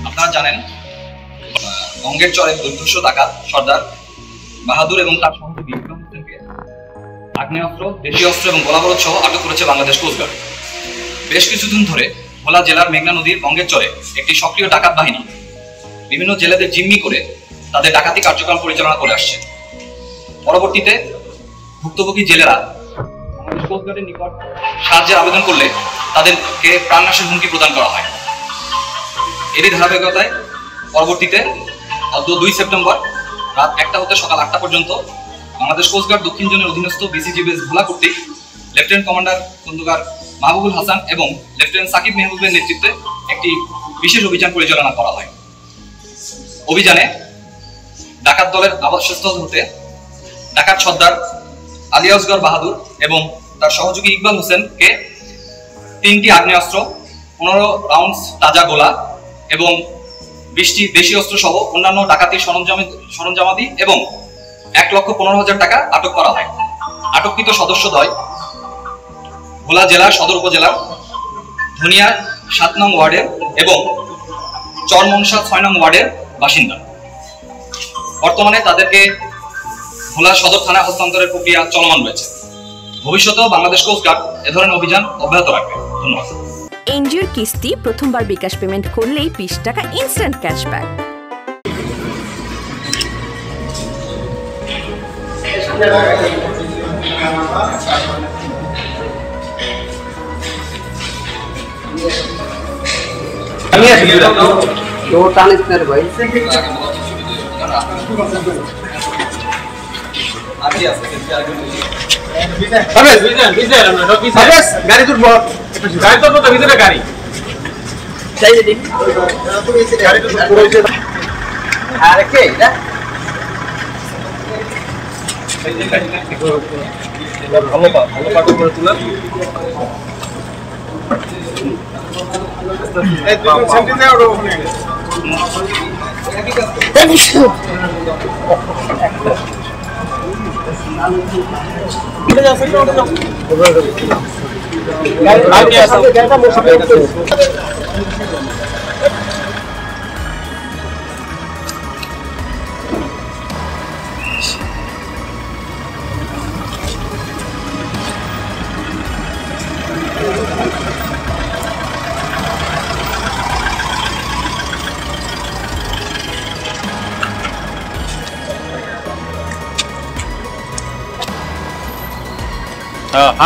আপনারা জানেন বঙ্গের চরে দুর্ধর্ষ ডাকাত সর্দার বাহাদুর এবং তার সহযোগী ইকরাম হোসেনকে আগ্নেয়াস্ত্র, দেশীয় অস্ত্র এবং গোলাবারুদ সহ আটক করেছে বাংলাদেশ কোস্টগার্ড। বেশ কিছুদিন ধরে ভোলা জেলার মেঘনা নদীর বঙ্গের চরে একটি সক্রিয় ডাকাত বাহিনী বিভিন্ন জেলাদের জিম্মি করে তাদের ডাকাতি কার্যক্রম পরিচালনা করে আসছে। পরবর্তীতে ভুক্তভোগী জেলেরা বাংলাদেশ কোস্টগার্ডের নিকট সাহায্যের আবেদন করলে তাদেরকে প্রাণনাশের হুমকি প্রদান করা হয়। এরই ধারাবাহিকতায় পরবর্তীতে 2 সেপ্টেম্বর রাত 1টা হতে সকাল 8টা পর্যন্ত বাংলাদেশ কোস্টগার্ড দক্ষিণ জোনের অধীনস্থ বিসিজি বেস ভোলা কর্তৃক লেফটেন্যান্ট কমান্ডার খন্দকার মাহবুবুল হাসান এবং লেফটেন্যান্ট সাকিব মেহবুবের নেতৃত্বে একটি বিশেষ অভিযান পরিচালনা করা হয়। অভিযানে ডাকাত দলের আবাসস্থল হতে ডাকাত সর্দার আলী আসগর বাহাদুর এবং তার সহযোগী ইকবাল হোসেনকে 3টি আগ্নেয়াস্ত্র, 15 রাউন্ডস তাজা গোলা এবং 20টি দেশীয় অস্ত্র সহ অন্যান্য ডাকাতির সরঞ্জামাদি এবং 1,15,000 টাকা আটক করা হয়। আটককৃত সদস্যদ্বয় ভোলা জেলার সদর উপজেলার ধনিয়া 7 নং ওয়ার্ডের এবং চরমনসা 6 নং ওয়ার্ডের বাসিন্দা। বর্তমানে তাদেরকে ভোলা সদর থানায় হস্তান্তরের প্রক্রিয়া চলমান রয়েছে। ভবিষ্যতেও বাংলাদেশ কোস্টগার্ড এ ধরনের অভিযান অব্যাহত রাখবে। ধন্যবাদ। এনজিওর কিস্তি প্রথমবার বিকাশ পেমেন্ট করলেই 20 টাকা ইনস্ট্যান্ট ক্যাশব্যাক। আমি আসি তো টানিস না ভাই গাড়ি তুলব গাড়ি তো ভিতরে গাড়ি আর কে ভালো পাঠ করে তোলা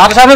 আর সামনে